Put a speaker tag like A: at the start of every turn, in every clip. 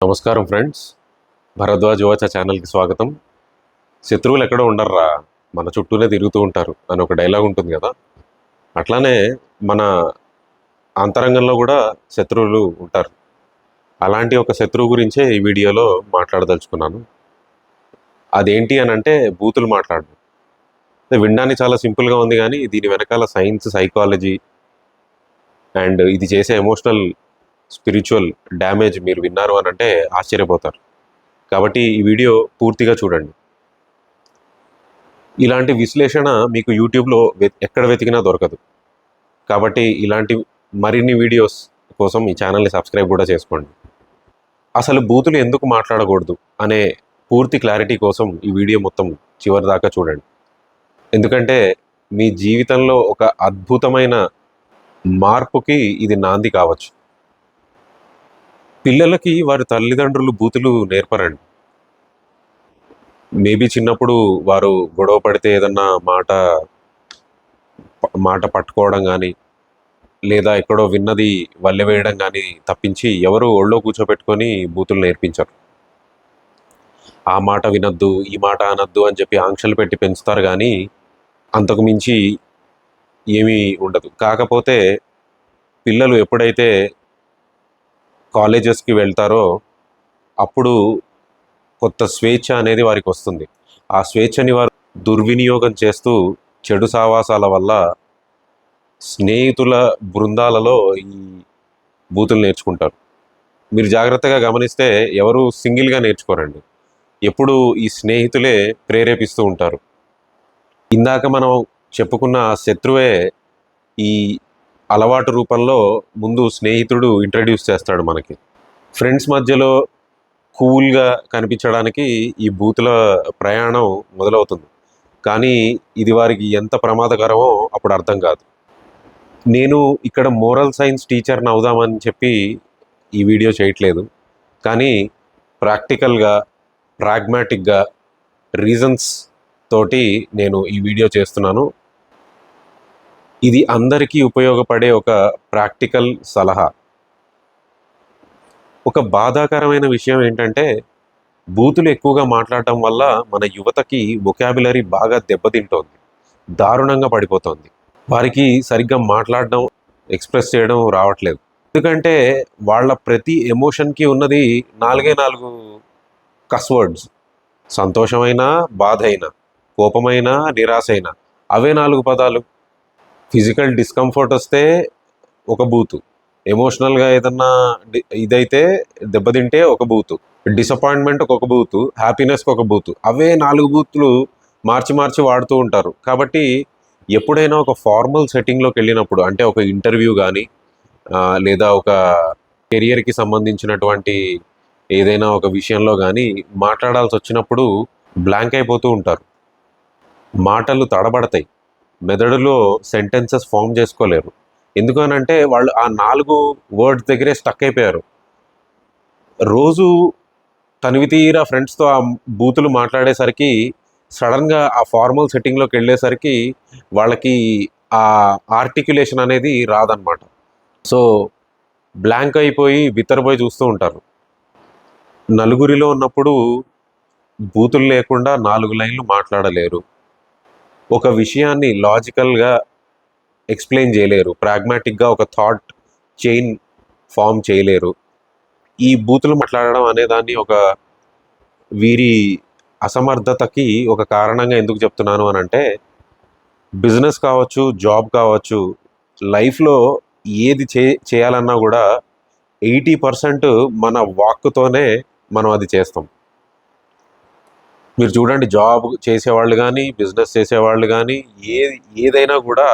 A: నమస్కారం ఫ్రెండ్స్, భరద్వాజ్ యువచ ఛానల్కి స్వాగతం. శత్రువులు ఎక్కడో ఉండర్రా, మన చుట్టూనే తిరుగుతూ ఉంటారు అని ఒక డైలాగ్ ఉంటుంది కదా. అట్లానే మన అంతరంగంలో కూడా శత్రువులు ఉంటారు. అలాంటి ఒక శత్రువు గురించే ఈ వీడియోలో మాట్లాడదలుచుకున్నాను. అదేంటి అని అంటే బూతులు మాట్లాడడం. వినడానికి చాలా సింపుల్గా ఉంది, కానీ దీని వెనకాల సైన్స్, సైకాలజీ అండ్ ఇది చేసే ఎమోషనల్, స్పిరిచువల్ డ్యామేజ్ మీరు విన్నారు అని అంటే ఆశ్చర్యపోతారు. కాబట్టి ఈ వీడియో పూర్తిగా చూడండి. ఇలాంటి విశ్లేషణ మీకు యూట్యూబ్లో ఎక్కడ వెతికినా దొరకదు. కాబట్టి ఇలాంటి మరిన్ని వీడియోస్ కోసం ఈ ఛానల్ని సబ్స్క్రైబ్ కూడా చేసుకోండి. అసలు బూతులు ఎందుకు మాట్లాడకూడదు అనే పూర్తి క్లారిటీ కోసం ఈ వీడియో మొత్తం చివరి దాకా చూడండి. ఎందుకంటే మీ జీవితంలో ఒక అద్భుతమైన మార్పుకి ఇది నాంది కావచ్చు. పిల్లలకి వారి తల్లిదండ్రులు బూతులు నేర్పరండి. మేబీ చిన్నప్పుడు వారు గొడవ పడితే ఏదన్నా మాట మాట పట్టుకోవడం కానీ, లేదా ఎక్కడో విన్నది వల్లెవేయడం కానీ తప్పించి ఎవరు ఒళ్ళో కూర్చోబెట్టుకొని బూతులు నేర్పించరు. ఆ మాట వినొద్దు, ఈ మాట అనొద్దు అని చెప్పి ఆంక్షలు పెట్టి పెంచుతారు, కానీ అంతకు మించి ఏమీ ఉండదు. కాకపోతే పిల్లలు ఎప్పుడైతే కాలేజెస్కి వెళ్తారో అప్పుడు కొత్త స్వేచ్ఛ అనేది వారికి వస్తుంది. ఆ స్వేచ్ఛని వారు దుర్వినియోగం చేస్తూ చెడు సావాసాల వల్ల స్నేహితుల బృందాలలో ఈ బూతులు నేర్చుకుంటారు. మీరు జాగ్రత్తగా గమనిస్తే ఎవరు సింగిల్గా నేర్చుకోరండి. ఎప్పుడు ఈ స్నేహితులే ప్రేరేపిస్తూ ఉంటారు. ఇందాక మనం చెప్పుకున్న ఆ శత్రువే ఈ అలవాటు రూపంలో ముందు స్నేహితుడు ఇంట్రడ్యూస్ చేస్తాడు మనకి. ఫ్రెండ్స్ మధ్యలో కూల్గా కనిపించడానికి ఈ బూతుల ప్రయాణం మొదలవుతుంది. కానీ ఇది వారికి ఎంత ప్రమాదకరమో అప్పుడు అర్థం కాదు. నేను ఇక్కడ మోరల్ సైన్స్ టీచర్ని అవుదామని చెప్పి ఈ వీడియో చేయట్లేదు, కానీ ప్రాక్టికల్గా, ప్రాగ్మాటిక్గా, రీజన్స్ తోటి నేను ఈ వీడియో చేస్తున్నాను. ఇది అందరికీ ఉపయోగపడే ఒక ప్రాక్టికల్ సలహా. ఒక బాధాకరమైన విషయం ఏంటంటే బూతులు ఎక్కువగా మాట్లాడటం వల్ల మన యువతకి వొకాబులరీ బాగా దెబ్బతింటోంది, దారుణంగా పడిపోతుంది. వారికి సరిగ్గా మాట్లాడడం, ఎక్స్ప్రెస్ చేయడం రావట్లేదు. ఎందుకంటే వాళ్ళ ప్రతి ఎమోషన్కి ఉన్నది 4 కస్ వర్డ్స్. సంతోషమైనా, బాధ అయినా, కోపమైనా, నిరాశ అయినా అవే 4 పదాలు. ఫిజికల్ డిస్కంఫర్ట్ వస్తే ఒక బూతు, ఎమోషనల్గా ఏదన్నా ఇదైతే దెబ్బతింటే ఒక బూతు, డిసప్పాయింట్మెంట్కి ఒక బూతు, హ్యాపీనెస్కి ఒక బూతు. అవే 4 బూతులు మార్చి మార్చి వాడుతూ ఉంటారు. కాబట్టి ఎప్పుడైనా ఒక ఫార్మల్ సెట్టింగ్లోకి వెళ్ళినప్పుడు, అంటే ఒక ఇంటర్వ్యూ కానీ లేదా ఒక కెరియర్కి సంబంధించినటువంటి ఏదైనా ఒక విషయంలో కానీ మాట్లాడాల్సి వచ్చినప్పుడు బ్లాంక్ అయిపోతూ ఉంటారు. మాటలు తడబడతాయి, మెదడులో సెంటెన్సెస్ ఫామ్ చేసుకోలేరు. ఎందుకనంటే వాళ్ళు ఆ 4 వర్డ్స్ దగ్గరే స్టక్ అయిపోయారు. రోజు తనివి తీరా ఫ్రెండ్స్తో ఆ బూతులు మాట్లాడేసరికి సడన్గా ఆ ఫార్మల్ సెట్టింగ్లోకి వెళ్ళేసరికి వాళ్ళకి ఆ ఆర్టిక్యులేషన్ అనేది రాదనమాట. సో బ్లాంక్ అయిపోయి బిత్తరపోయి చూస్తూ ఉంటారు. నలుగురిలో ఉన్నప్పుడు బూతులు లేకుండా 4 లైన్లు మాట్లాడలేరు. ఒక విషయాన్ని లాజికల్గా ఎక్స్ప్లెయిన్ చేయలేరు. ప్రాగ్మాటిక్గా ఒక థాట్ చైన్ ఫామ్ చేయలేరు. ఈ బూతులు మాట్లాడడం అనేదాన్ని ఒక వీరి అసమర్థతకి ఒక కారణంగా ఎందుకు చెప్తున్నాను అని అంటే, బిజినెస్ కావచ్చు, జాబ్ కావచ్చు, లైఫ్లో ఏది చేయాలన్నా కూడా 80% మన వాక్కుతోనే మనం అది చేస్తాం. మీరు చూడండి, జాబ్ చేసేవాళ్ళు కానీ, బిజినెస్ చేసేవాళ్ళు కానీ, ఏదైనా కూడా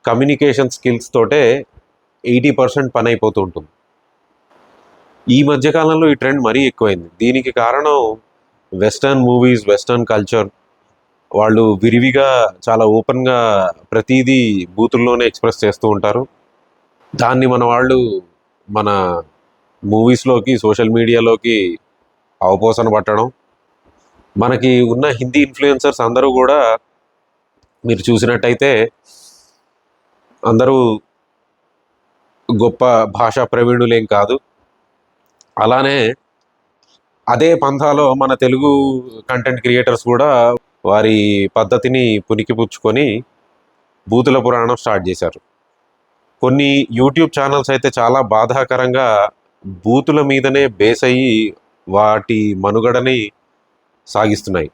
A: కమ్యూనికేషన్ స్కిల్స్ తోటే 80% పని అయిపోతూ ఉంటుంది. ఈ మధ్యకాలంలో ఈ ట్రెండ్ మరీ ఎక్కువైంది. దీనికి కారణం వెస్టర్న్ మూవీస్, వెస్టర్న్ కల్చర్. వాళ్ళు విరివిగా చాలా ఓపెన్గా ప్రతిదీ బూతుల్లోనే ఎక్స్ప్రెస్ చేస్తూ ఉంటారు. దాన్ని మన వాళ్ళు మన మూవీస్లోకి, సోషల్ మీడియాలోకి అవపోసన పట్టడం. మనకి ఉన్న హిందీ ఇన్ఫ్లుయెన్సర్స్ అందరూ కూడా మీరు చూసినట్టయితే అందరూ గొప్ప భాషా ప్రవీణులేం కాదు. అలానే అదే పంథాలో మన తెలుగు కంటెంట్ క్రియేటర్స్ కూడా వారి పద్ధతిని పుణికిపుచ్చుకొని బూతుల పురాణం స్టార్ట్ చేశారు. కొన్ని యూట్యూబ్ ఛానల్స్ అయితే చాలా బాధాకరంగా బూతుల మీదనే బేస్ అయ్యి వాటి మనుగడని సాగిస్తున్నాయి.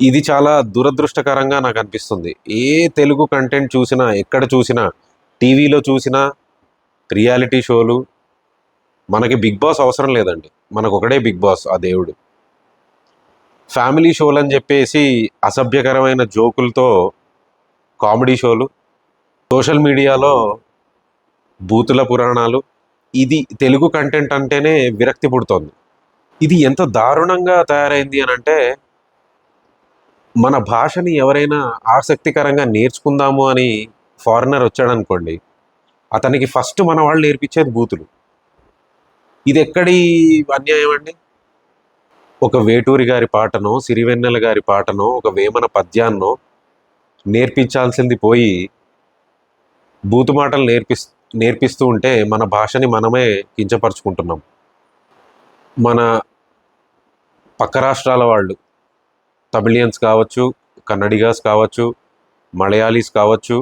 A: ఇది చాలా దురదృష్టకరంగా నాకు అనిపిస్తుంది. ఏ తెలుగు కంటెంట్ చూసినా, ఎక్కడ చూసినా, టీవీలో చూసినా రియాలిటీ షోలు, మనకి బిగ్ బాస్ అవసరం లేదండి. మనకు ఒకడే బిగ్ బాస్, ఆ దేవుడు. ఫ్యామిలీ షోలు అని చెప్పేసి అసభ్యకరమైన జోకులతో కామెడీ షోలు, సోషల్ మీడియాలో బూతుల పురాణాలు. ఇది తెలుగు కంటెంట్ అంటేనే విరక్తి పుడుతోంది. ఇది ఎంత దారుణంగా తయారైంది అని అంటే, మన భాషని ఎవరైనా ఆసక్తికరంగా నేర్చుకుందాము అని ఫారినర్ వచ్చాడనుకోండి, అతనికి ఫస్ట్ మన వాళ్ళు నేర్పించేది బూతులు. ఇది ఎక్కడి అన్యాయం అండి? ఒక వేటూరి గారి పాటనో, సిరివెన్నెల గారి పాటనో, ఒక వేమన పద్యాన్నో నేర్పించాల్సింది పోయి బూతు మాటలు నేర్పిస్తూ ఉంటే మన భాషని మనమే కించపరుచుకుంటున్నాం. మన పక్క రాష్ట్రాల వాళ్ళు, తమిళియన్స్ కావచ్చు, కన్నడిగాస్ కావచ్చు, మలయాళీస్ కావచ్చు,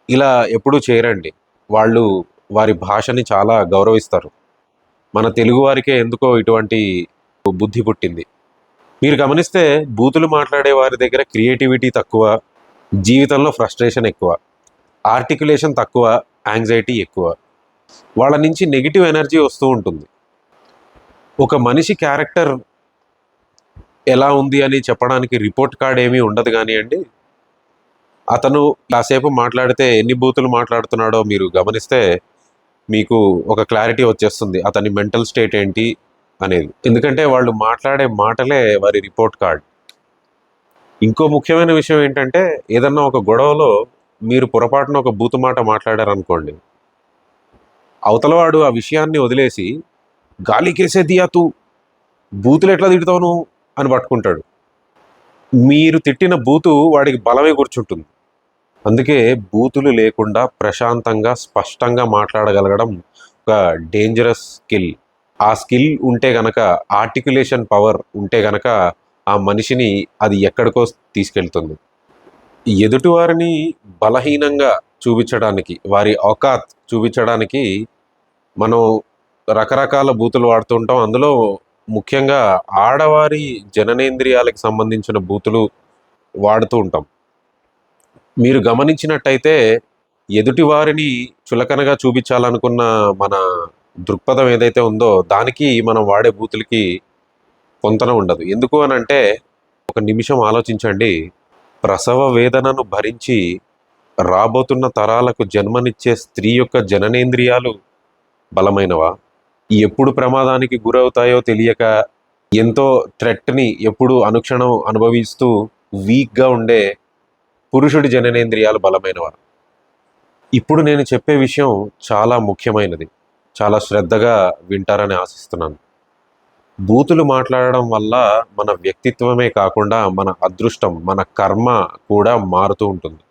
A: ఇలా ఎప్పుడూ చేయరండి. వాళ్ళు వారి భాషని చాలా గౌరవిస్తారు. మన తెలుగు వారికే ఎందుకో ఇటువంటి బుద్ధి పుట్టింది. మీరు గమనిస్తే బూతులు మాట్లాడే వారి దగ్గర క్రియేటివిటీ తక్కువ, జీవితంలో ఫ్రస్ట్రేషన్ ఎక్కువ, ఆర్టికులేషన్ తక్కువ, యాంగ్జైటీ ఎక్కువ. వాళ్ళ నుంచి నెగిటివ్ ఎనర్జీ వస్తూ ఉంటుంది. ఒక మనిషి క్యారెక్టర్ ఎలా ఉంది అని చెప్పడానికి రిపోర్ట్ కార్డ్ ఏమీ ఉండదు కానివ్వండి, అతను కాసేపు మాట్లాడితే ఎన్ని బూతులు మాట్లాడుతున్నాడో మీరు గమనిస్తే మీకు ఒక క్లారిటీ వచ్చేస్తుంది అతని మెంటల్ స్టేట్ ఏంటి అనేది. ఎందుకంటే వాళ్ళు మాట్లాడే మాటలే వారి రిపోర్ట్ కార్డ్. ఇంకో ముఖ్యమైన విషయం ఏంటంటే, ఏదన్నా ఒక గొడవలో మీరు పొరపాటున ఒక బూతు మాట మాట్లాడారనుకోండి, అవతలవాడు ఆ విషయాన్ని వదిలేసి గాలికేసే దియా తూ, బూతులు ఎట్లా తిడతావు నువ్వు అని పట్టుకుంటాడు. మీరు తిట్టిన బూతు వాడికి బలమే కూర్చుంటుంది. అందుకే బూతులు లేకుండా ప్రశాంతంగా, స్పష్టంగా మాట్లాడగలగడం ఒక డేంజరస్ స్కిల్. ఆ స్కిల్ ఉంటే గనక, ఆర్టికులేషన్ పవర్ ఉంటే గనక, ఆ మనిషిని అది ఎక్కడికో తీసుకెళ్తుంది. ఎదుటివారిని బలహీనంగా చూపించడానికి, వారి ఔకాత్ చూపించడానికి మనం రకరకాల బూతులు వాడుతూ ఉంటాం. అందులో ముఖ్యంగా ఆడవారి జననేంద్రియాలకు సంబంధించిన బూతులు వాడుతూ ఉంటాం. మీరు గమనించినట్టయితే ఎదుటివారిని చులకనగా చూపించాలనుకున్న మన దృక్పథం ఏదైతే ఉందో దానికి మనం వాడే బూతులకి పొంతన ఉండదు. ఎందుకు అని అంటే, ఒక నిమిషం ఆలోచించండి. ప్రసవ వేదనను భరించి రాబోతున్న తరాలకు జన్మనిచ్చే స్త్రీ యొక్క జననేంద్రియాలు బలమైనవా? ఎప్పుడు ప్రమాదానికి గురవుతాయో తెలియక ఎంతో థ్రెట్ని ఎప్పుడు అనుక్షణం అనుభవిస్తూ వీక్గా ఉండే పురుషుడి జననేంద్రియాలు బలమైనవా? ఇప్పుడు నేను చెప్పే విషయం చాలా ముఖ్యమైనది. చాలా శ్రద్ధగా వింటారని ఆశిస్తున్నాను. బూతులు మాట్లాడడం వల్ల మన వ్యక్తిత్వమే కాకుండా మన అదృష్టం, మన కర్మ కూడా మారుతూ ఉంటుంది.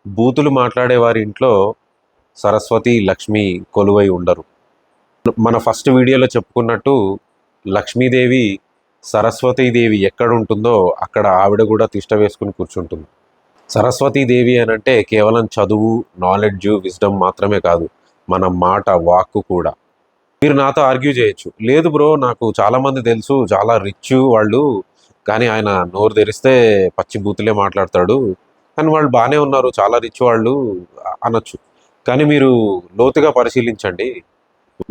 A: బూతులు మాట్లాడే వారి ఇంట్లో సరస్వతి, లక్ష్మి కొలువై ఉండరు. మన ఫస్ట్ వీడియోలో చెప్పుకున్నట్టు లక్ష్మీదేవి, సరస్వతీదేవి ఎక్కడ ఉంటుందో అక్కడ ఆవిడ కూడా తిష్ట వేసుకుని కూర్చుంటుంది. సరస్వతీదేవి అని అంటే కేవలం చదువు, నాలెడ్జ్, విజ్డమ్ మాత్రమే కాదు, మన మాట, వాక్కు కూడా. మీరు నాతో ఆర్గ్యూ చేయొచ్చు, లేదు బ్రో నాకు చాలామంది తెలుసు, చాలా రిచ్ వాళ్ళు, కానీ ఆయన నోరు తెరిస్తే పచ్చి బూతులే మాట్లాడతాడు, కానీ వాళ్ళు బాగానే ఉన్నారు, చాలా రిచ్ వాళ్ళు అనొచ్చు. కానీ మీరు లోతుగా పరిశీలించండి,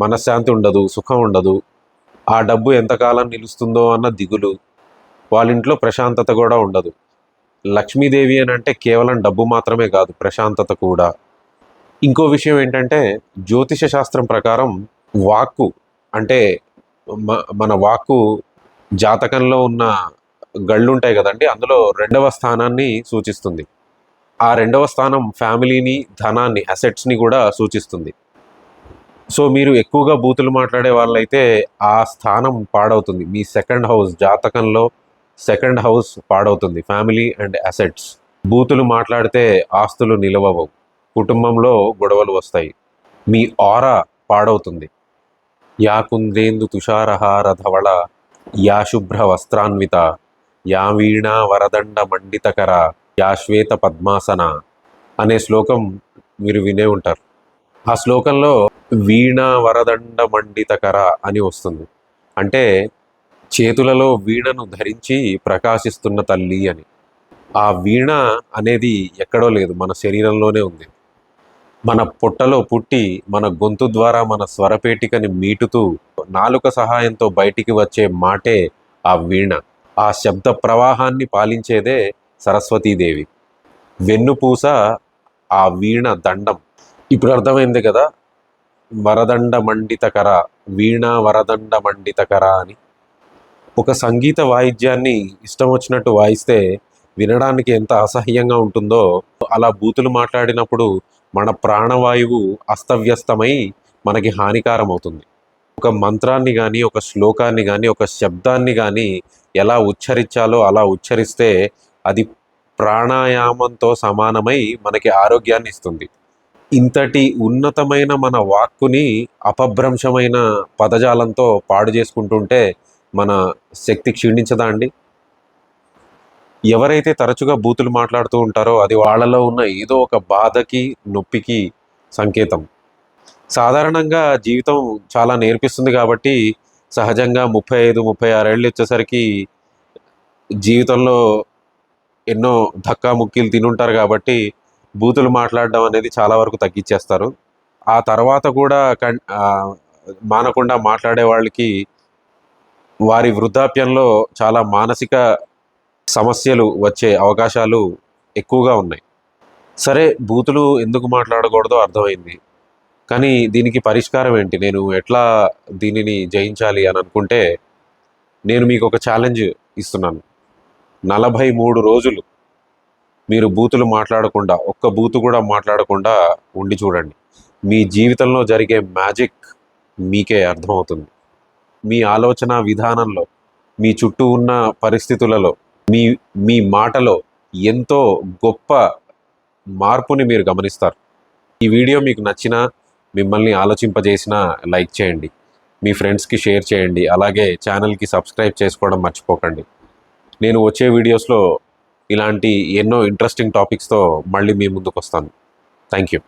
A: మనశ్శాంతి ఉండదు, సుఖం ఉండదు, ఆ డబ్బు ఎంతకాలం నిలుస్తుందో అన్న దిగులు, వాళ్ళ ఇంట్లో ప్రశాంతత కూడా ఉండదు. లక్ష్మీదేవి అని అంటే కేవలం డబ్బు మాత్రమే కాదు, ప్రశాంతత కూడా. ఇంకో విషయం ఏంటంటే, జ్యోతిష శాస్త్రం ప్రకారం వాక్కు అంటే మన వాక్కు జాతకంలో ఉన్న గళ్ళు ఉంటాయి కదండి, అందులో 2వ స్థానాన్ని సూచిస్తుంది. ఆ 2వ స్థానం ఫ్యామిలీని, ధనాన్ని, అసెట్స్ని కూడా సూచిస్తుంది. సో మీరు ఎక్కువగా బూతులు మాట్లాడే వాళ్ళైతే ఆ స్థానం పాడవుతుంది. మీ సెకండ్ హౌస్, జాతకంలో సెకండ్ హౌస్ పాడవుతుంది, ఫ్యామిలీ అండ్ అసెట్స్. బూతులు మాట్లాడితే ఆస్తులు నిలవవు, కుటుంబంలో గొడవలు వస్తాయి, మీ ఆరా పాడవుతుంది. యా కుందేందు తుషారహార ధవళ యా శుభ్ర వస్త్రాన్విత యా వీణా వరదండ మండితకర యా శ్వేత పద్మాసన అనే శ్లోకం మీరు వినే ఉంటారు. ఆ శ్లోకంలో వీణా వరదండ మండితకర అని వస్తుంది. అంటే చేతులలో వీణను ధరించి ప్రకాశిస్తున్న తల్లి అని. ఆ వీణ అనేది ఎక్కడో లేదు, మన శరీరంలోనే ఉంది. మన పొట్టలో పుట్టి మన గొంతు ద్వారా మన స్వరపేటికని మీటుతూ నాలుక సహాయంతో బయటికి వచ్చే మాటే ఆ వీణ. ఆ శబ్ద ప్రవాహాన్ని పాలించేదే సరస్వతీదేవి. వెన్నుపూస ఆ వీణ దండం. ఇప్పుడు అర్థమైంది కదా, వరదండ మండితకర, వీణ వరదండ మండితకర అని. ఒక సంగీత వాయిద్యాన్ని ఇష్టం వచ్చినట్టు వాయిస్తే వినడానికి ఎంత అసహ్యంగా ఉంటుందో, అలా బూతులు మాట్లాడినప్పుడు మన ప్రాణవాయువు అస్తవ్యస్తమై మనకి హానికారం అవుతుంది. ఒక మంత్రాన్ని కానీ, ఒక శ్లోకాన్ని కానీ, ఒక శబ్దాన్ని కానీ ఎలా ఉచ్చరించాలో అలా ఉచ్చరిస్తే అది ప్రాణాయామంతో సమానమై మనకి ఆరోగ్యాన్ని ఇస్తుంది. ఇంతటి ఉన్నతమైన మన వాక్కుని అపభ్రంశమైన పదజాలంతో పాడు చేసుకుంటుంటే మన శక్తి క్షీణించదా అండి? ఎవరైతే తరచుగా బూతులు మాట్లాడుతూ ఉంటారో అది వాళ్ళలో ఉన్న ఏదో ఒక బాధకి, నొప్పికి సంకేతం. సాధారణంగా జీవితం చాలా నేర్పిస్తుంది కాబట్టి సహజంగా 35, 36 ఏళ్ళు వచ్చేసరికి జీవితంలో ఎన్నో ధక్కా ముక్కీలు తినుంటారు కాబట్టి బూతులు మాట్లాడడం అనేది చాలా వరకు తగ్గించేస్తారు. ఆ తర్వాత కూడా మానకుండా మాట్లాడే వాళ్ళకి వారి వృద్ధాప్యంలో చాలా మానసిక సమస్యలు వచ్చే అవకాశాలు ఎక్కువగా ఉన్నాయి. సరే, బూతులు ఎందుకు మాట్లాడకూడదో అర్థమైంది. కానీ దీనికి పరిష్కారం ఏంటి? నేను ఎట్లా దీనిని జయించాలి అని అనుకుంటే, నేను మీకు ఒక ఛాలెంజ్ ఇస్తున్నాను. 43 రోజులు మీరు బూతులు మాట్లాడకుండా, ఒక్క బూతు కూడా మాట్లాడకుండా ఉండి చూడండి. మీ జీవితంలో జరిగే మ్యాజిక్ మీకే అర్థమవుతుంది. మీ ఆలోచన విధానంలో, మీ చుట్టూ ఉన్న పరిస్థితులలో, మీ మీ మాటలో ఎంతో గొప్ప మార్పుని మీరు గమనిస్తారు. ఈ వీడియో మీకు నచ్చినా, మిమ్మల్ని ఆలోచింపజేసినా లైక్ చేయండి. మీ ఫ్రెండ్స్కి షేర్ చేయండి. అలాగే ఛానల్కి సబ్స్క్రైబ్ చేసుకోవడం మర్చిపోకండి. నేను వచ్చే వీడియోస్లో ఇలాంటి ఎన్నో ఇంట్రెస్టింగ్ టాపిక్స్తో మళ్ళీ మీ ముందుకు వస్తాను. Thank you.